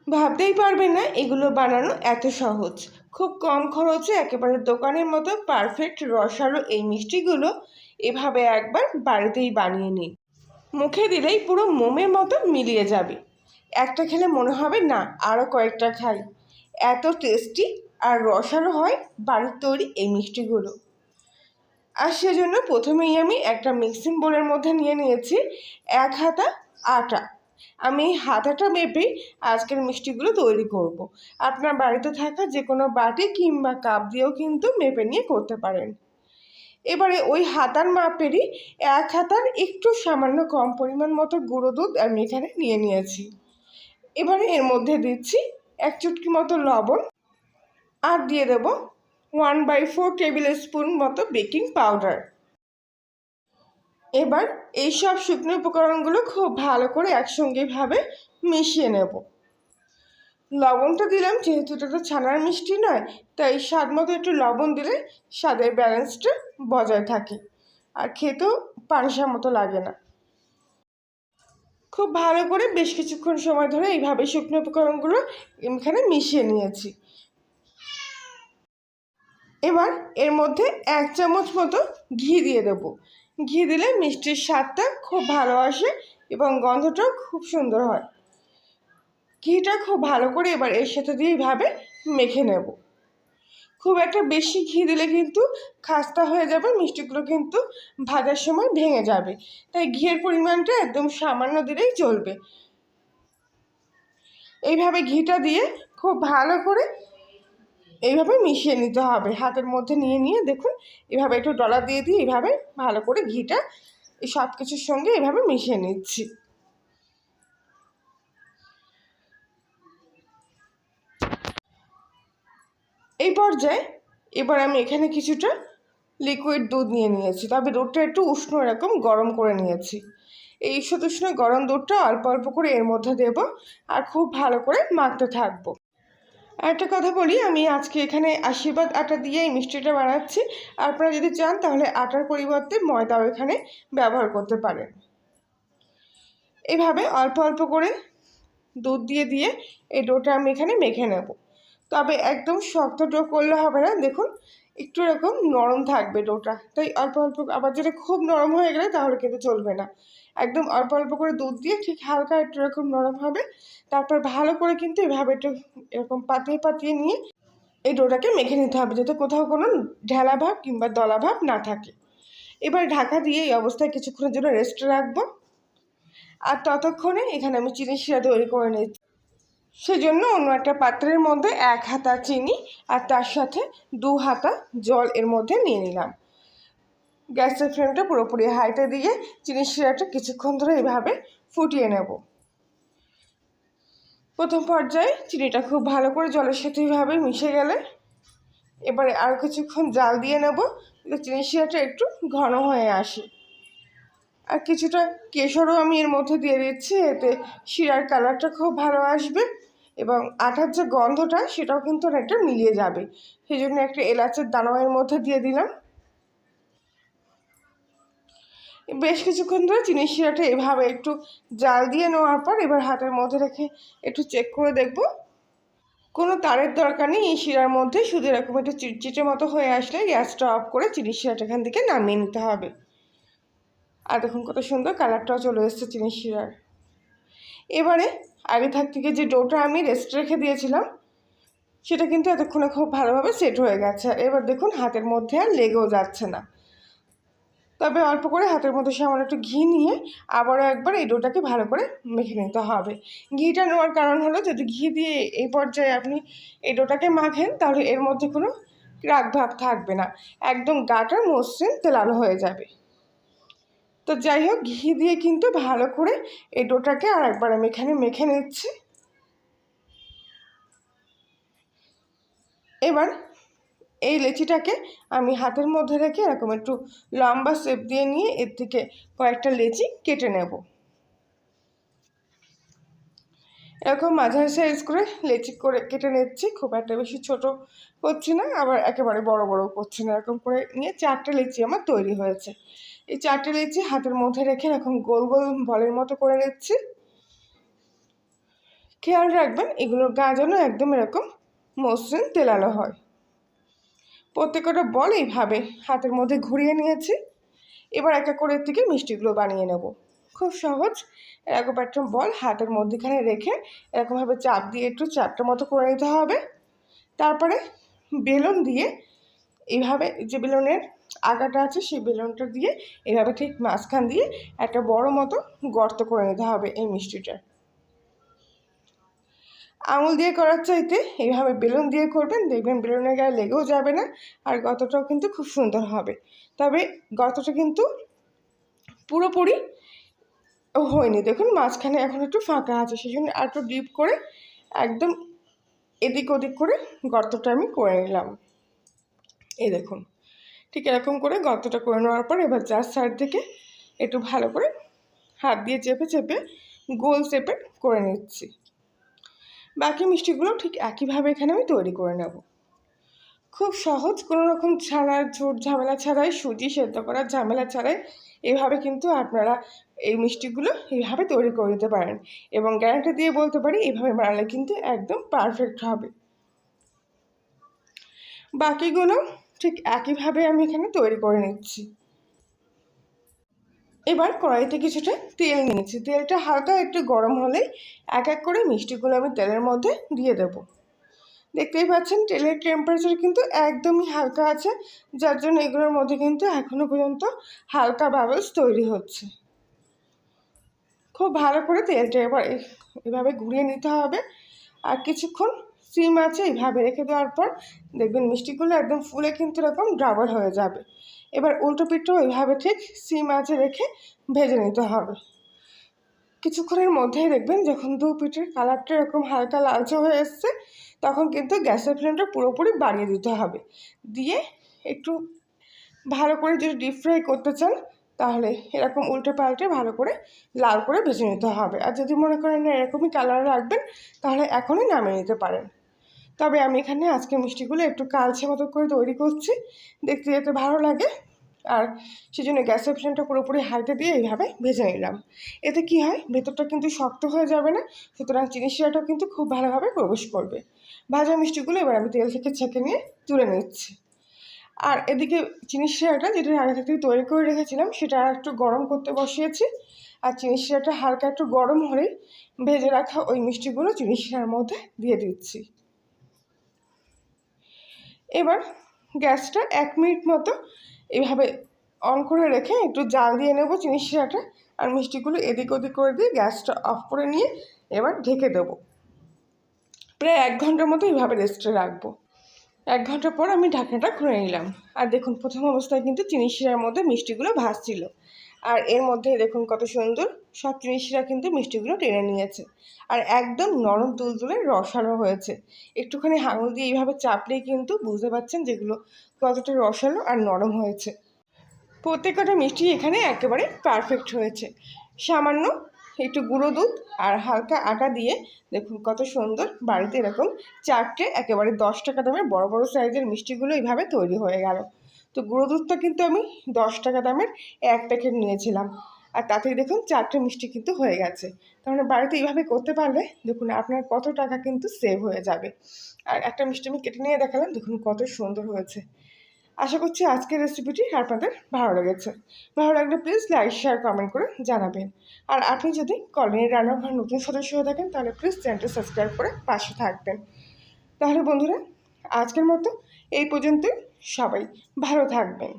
ভাবতেই পারবেন না এগুলো বানানো এত সহজ। খুব কম খরচে একেবারে দোকানের মতো পারফেক্ট রসালো এই মিষ্টিগুলো এভাবে একবার বাড়িতেই বানিয়ে নিন। মুখে দিলেই পুরো মোমের মতো মিলিয়ে যাবে। একটা খেলে মনে হবে না আরও কয়েকটা খাই, এত টেস্টি আর রসালো হয় বাড়ির তৈরি এই মিষ্টিগুলো। আর সেজন্য প্রথমেই আমি একটা মিক্সিং বোলের মধ্যে নিয়ে নিয়েছি 1 হাতা আটা। আমি এই হাতাটা মেপেই আজকের মিষ্টিগুলো তৈরি করব। আপনার বাড়িতে থাকা যে কোনো বাটি কিংবা কাপ দিয়েও কিন্তু মেপে নিয়ে করতে পারেন। এবারে ওই হাতার মাপেরই 1 হাতার একটু সামান্য কম পরিমাণ মতো গুঁড়ো দুধ আমি এখানে নিয়ে নিয়েছি। এবারে এর মধ্যে দিচ্ছি 1 চুটকি মতো লবণ, আর দিয়ে দেব 1/4 টেবিল স্পুন মতো বেকিং পাউডার। এবার এই সব শুকনো উপকরণগুলো খুব ভালো করে একসঙ্গেভাবে মিশিয়ে নেব। লবণটা দিলাম যেহেতু এটা তো ছানার মিষ্টি নয়, তাই স্বাদ মতো একটু লবণ দিলে স্বাদের ব্যালেন্সটা বজায় থাকে আর খেতেও পানসার মতো লাগে না। খুব ভালো করে বেশ কিছুক্ষণ সময় ধরে এইভাবে শুকনো উপকরণগুলো এখানে মিশিয়ে নিয়েছি। এবার এর মধ্যে 1 চামচ মতো ঘি দিয়ে দেবো। ঘি দিলে মিষ্টির স্বাদটা খুব ভালো আসে এবং গন্ধটাও খুব সুন্দর হয়। ঘিটা খুব ভালো করে এবার এর সাথে দিয়ে এইভাবে মেখে নেব। খুব একটা বেশি ঘি দিলে কিন্তু খাস্তা হয়ে যাবে, মিষ্টিগুলো কিন্তু ভাজার সময় ভেঙে যাবে, তাই ঘিয়ের পরিমাণটা একদম সামান্য দিলেই চলবে। এইভাবে ঘিটা দিয়ে খুব ভালো করে এইভাবে মিশিয়ে নিতে হবে। হাতের মধ্যে নিয়ে নিয়ে দেখুন এভাবে একটু ডলা দিয়ে দিয়ে এইভাবে ভালো করে ঘিটা এই সব কিছুর সঙ্গে এভাবে মিশিয়ে নিচ্ছি। এই পর্যায়ে এবার আমি এখানে কিছুটা লিকুইড দুধ নিয়ে নিয়েছি, তবে দুধটা একটু উষ্ণ এরকম গরম করে নিয়েছি। এই উষ্ণ গরম দুধটা অল্প অল্প করে এর মধ্যে দেব আর খুব ভালো করে মাখতে থাকবো। আর একটা কথা বলি, আমি আজকে এখানে আশীর্বাদ আটা দিয়ে এই মিষ্টিটা বানাচ্ছি। আপনারা যদি চান তাহলে আটার পরিবর্তে ময়দাও এখানে ব্যবহার করতে পারেন। এভাবে অল্প অল্প করে দুধ দিয়ে দিয়ে এই ডোটা আমি এখানে মেখে নেব। তবে একদম শক্ত ডো করলে হবে না, দেখুন একটু এরকম নরম থাকবে ডোটা, তাই অল্প অল্প, আবার যেটা খুব নরম হয়ে গেলে তাহলে কিন্তু চলবে না। একদম অল্প অল্প করে দুধ দিয়ে ঠিক হালকা একটু এরকম নরম হবে, তারপর ভালো করে কিন্তু এভাবে একটু এরকম পাতিয়ে পাতিয়ে নিয়ে এই ডোটাকে মেখে নিতে হবে, যাতে কোথাও কোনো ঢেলা ভাব কিংবা দলা ভাব না থাকে। এবার ঢাকা দিয়ে এই অবস্থায় কিছুক্ষণের জন্য রেস্টে রাখবো। আর ততক্ষণে এখানে আমি চিনি শিরা তৈরি করে নিচ্ছি। সেজন্য অন্য একটা পাত্রের মধ্যে 1 হাতা চিনি আর তার সাথে 2 হাতা জল এর মধ্যে নিয়ে নিলাম। গ্যাসের ফ্লেমটা পুরোপুরি হাইতে দিয়ে চিনি শিরাটা কিছুক্ষণ ধরে এইভাবে ফুটিয়ে নেব। প্রথম পর্যায়ে চিনিটা খুব ভালো করে জলের সাথে এইভাবে মিশে গেলে এবারে আরও কিছুক্ষণ জাল দিয়ে নেব, যাতে চিনি শিরাটা একটু ঘন হয়ে আসে। আর কিছুটা কেশরও আমি এর মধ্যে দিয়ে দিচ্ছি, এতে শিরার কালারটা খুব ভালো আসবে এবং আটার যে গন্ধটা সেটাও কিন্তু অনেকটা মিলিয়ে যাবে। সেই জন্য একটা এলাচের দানাও এর মধ্যে দিয়ে দিলাম। বেশ কিছুক্ষণ ধরে চিনি শিরাটা এভাবে একটু জাল দিয়ে নেওয়ার পর এবার হাতের মধ্যে রেখে একটু চেক করে দেখব। কোনো তারের দরকার নেই, এই শিরার মধ্যে শুধু এরকম একটু চিটচিটে মতো হয়ে আসলে গ্যাসটা অফ করে চিনি শিরাটা এখান থেকে নামিয়ে নিতে হবে। আর দেখুন কত সুন্দর কালারটাও চলে এসেছে চিনি শিরার। এবারে আগে থেকে যে ডোটা আমি রেস্ট রেখে দিয়েছিলাম সেটা কিন্তু এতক্ষণে খুব ভালোভাবে সেট হয়ে গেছে। এবার দেখুন হাতের মধ্যে আর লেগেও যাচ্ছে না। তবে অল্প করে হাতের মধ্যে সামান্য একটু ঘি নিয়ে আবারও একবার এই ডোটাকে ভালো করে মেখে নিতে হবে। ঘিটা নেওয়ার কারণ হলো, যদি ঘি দিয়ে এই পর্যায়ে আপনি এই ডোটাকে মাখেন তাহলে এর মধ্যে কোনো রাগ ভাব থাকবে না, একদম গাটা মসৃণ তেলানো হয়ে যাবে। তো যাই হোক, ঘি দিয়ে কিন্তু ভালো করে এই ডোটাকে আর একবার আমি এখানে মেখে নিচ্ছি। এবার এই লেচিটাকে আমি হাতের মধ্যে রেখে এরকম একটু লম্বা শেপ দিয়ে নিয়ে এর থেকে কয়েকটা লেচি কেটে নেব। এরকম মাঝারি সাইজ করে লেচি করে কেটে নিচ্ছি, খুব একটা বেশি ছোট করছি না, আবার একেবারে বড় বড় করছি না। এরকম করে নিয়ে 4টে লেচি আমার তৈরি হয়েছে। এই 4টে লেচি হাতের মধ্যে রেখে এরকম গোল গোল বলের মতো করে নিচ্ছি। খেয়াল রাখবেন এগুলোর গা যেন একদম এরকম মসৃণ তেলালো হয়। প্রত্যেকটা বল এইভাবে হাতের মধ্যে ঘুরিয়ে নিয়েছি। এবার এক এক করে এর থেকে মিষ্টিগুলো বানিয়ে নেব। খুব সহজ। এরকম একটা বল হাতের মধ্যেখানে রেখে এরকমভাবে চাপ দিয়ে একটু চাপটার মতো করে নিতে হবে। তারপরে বেলুন দিয়ে এইভাবে যে বেলুনের আগাটা আছে সেই বেলুনটা দিয়ে এইভাবে ঠিক মাঝখান দিয়ে একটা বড় মতো গর্ত করে নিতে হবে এই মিষ্টিটা। আঙুল দিয়ে করার চাইতে এইভাবে বেলুন দিয়ে করবেন, দেখবেন বেলুনের গায়ে লেগেও যাবে না, আর গর্তটাও কিন্তু খুব সুন্দর হবে। তবে গর্তটা কিন্তু পুরোপুরি হয়নি, দেখুন মাঝখানে এখন একটু ফাঁকা আছে, সেই জন্য আর একটু ডিপ করে একদম এদিক ওদিক করে গর্তটা আমি করে নিলাম। এই দেখুন ঠিক এরকম করে গর্তটা করে নেওয়ার পর এবার চার সাইড থেকে একটু ভালো করে হাত দিয়ে চেপে চেপে গোল শেপে করে নিচ্ছি। বাকি মিষ্টিগুলো ঠিক একইভাবে এখানে আমি তৈরি করে নেব। খুব সহজ, কোনো রকম ছানার ঝোট ঝামেলা ছাড়াই, সুজি সেদ্ধ করার ঝামেলা ছাড়াই এভাবে কিন্তু আপনারা এই মিষ্টিগুলো এইভাবে তৈরি করে নিতে পারেন, এবং গ্যারান্টি দিয়ে বলতে পারি এভাবে বানালে কিন্তু একদম পারফেক্ট হবে। বাকিগুলো ঠিক একইভাবে আমি এখানে তৈরি করে নিচ্ছি। এবার কড়াইতে কিছুটা তেল নিয়েছি, তেলটা হালকা একটু গরম হলেই এক এক করে মিষ্টিগুলো আমি তেলের মধ্যে দিয়ে দেব। দেখতেই পাচ্ছেন তেলের টেম্পারেচার কিন্তু একদমই হালকা আছে, যার জন্য এগুলোর মধ্যে কিন্তু এখনো পর্যন্ত হালকা বাবলস তৈরি হচ্ছে। খুব ভালো করে তেলটা এবার এভাবে ঘুরিয়ে নিতে হবে, আর কিছুক্ষণ সিম আছে এইভাবে রেখে দেওয়ার পর দেখবেন মিষ্টিগুলো একদম ফুলে কিন্তু এরকম ডাবল হয়ে যাবে। এবার উল্টো পিঠটাও এইভাবে ঠিক সিম আছে রেখে ভেজে নিতে হবে। কিছুক্ষণের মধ্যেই দেখবেন যখন দু পিঠের কালারটা এরকম হালকা লালচে হয়ে এসছে, তখন কিন্তু গ্যাসের ফ্লেমটা পুরোপুরি বাড়িয়ে দিতে হবে। দিয়ে একটু ভালো করে যদি ডিপ ফ্রাই করতে চান তাহলে এরকম উল্টে পাল্টে ভালো করে লাল করে ভেজে নিতে হবে। আর যদি মনে করেন না এরকমই কালার রাখবেন তাহলে এখনই নামিয়ে নিতে পারেন। তবে আমি এখানে আজকে মিষ্টিগুলো একটু কালচে মতো করে তৈরি করছি, দেখতে যেতে ভালো লাগে, আর সেজন্য গ্যাসের ফ্লেমটা পুরোপুরি হাইতে দিয়ে এইভাবে ভেজে নিলাম। এতে কি হয়, ভেতরটা কিন্তু শক্ত হয়ে যাবে না, সুতরাং চিনি শিরাটাও কিন্তু খুব ভালোভাবে প্রবেশ করবে। ভাজা মিষ্টিগুলো এবার আমি তেল থেকে ছেঁকে নিয়ে তুলে নিচ্ছি। আর এদিকে চিনি শিরাটা যেটা আগে থেকে তৈরি করে রেখেছিলাম সেটা আর একটু গরম করতে বসিয়েছি, আর চিনি শিরাটা হালকা একটু গরম হলেই ভেজে রাখা ওই মিষ্টিগুলো চিনি শিরার মধ্যে দিয়ে দিচ্ছি। এবার গ্যাসটা 1 মিনিট মতো এভাবে অন করে রেখে একটু জাল দিয়ে নেব চিনি শিরাটা, আর মিষ্টিগুলো এদিক ওদিক করে দিয়ে গ্যাসটা অফ করে নিয়ে এবার ঢেকে দেবো। প্রায় 1 ঘন্টার মতো এইভাবে রেস্টে রাখবো। 1 ঘন্টা পর আমি ঢাকনাটা খুলে নিলাম, আর দেখুন প্রথম অবস্থায় কিন্তু চিনি শিরার মধ্যে মিষ্টিগুলো ভাসছিল, আর এর মধ্যে দেখুন কত সুন্দর সব চিনি শিরা কিন্তু মিষ্টিগুলো টেনে নিয়েছে, আর একদম নরম তুলতুলে রসালো হয়েছে। একটুখানি আঙুল দিয়ে এইভাবে চাপলেই কিন্তু বুঝতে পারছেন যেগুলো কতটা রসালো আর নরম হয়েছে। প্রত্যেকটা মিষ্টি এখানে একেবারে পারফেক্ট হয়েছে। সামান্য একটু গুঁড়ো দুধ আর হালকা আটা দিয়ে দেখুন কত সুন্দর বাড়িতে এরকম 4টে একেবারে 10 টাকা দামের বড় বড় সাইজের মিষ্টিগুলো এইভাবে তৈরি হয়ে গেল। তো গুঁড়ো দুধটা কিন্তু আমি 10 টাকা দামের 1 প্যাকেট নিয়েছিলাম, আর তাতেই দেখুন 4টে মিষ্টি কিন্তু হয়ে গেছে। তাহলে বাড়িতে এইভাবে করতে পারলে দেখুন আপনার কত টাকা কিন্তু সেভ হয়ে যাবে। আর একটা মিষ্টি আমি কেটে নিয়ে দেখালাম, দেখুন কত সুন্দর হয়েছে। আশা করছি আজকের রেসিপিটি আপনাদের ভালো লেগেছে। ভালো লাগলে প্লিজ লাইক শেয়ার কমেন্ট করে জানাবেন। আর আপনি যদি কলোনির রান্নাঘর নতুন সদস্য হয়ে থাকেন তাহলে প্লিজ চ্যানেলটি সাবস্ক্রাইব করে পাশে থাকবেন। তাহলে বন্ধুরা আজকের মতো এই পর্যন্তই, সবাই ভালো থাকবেন।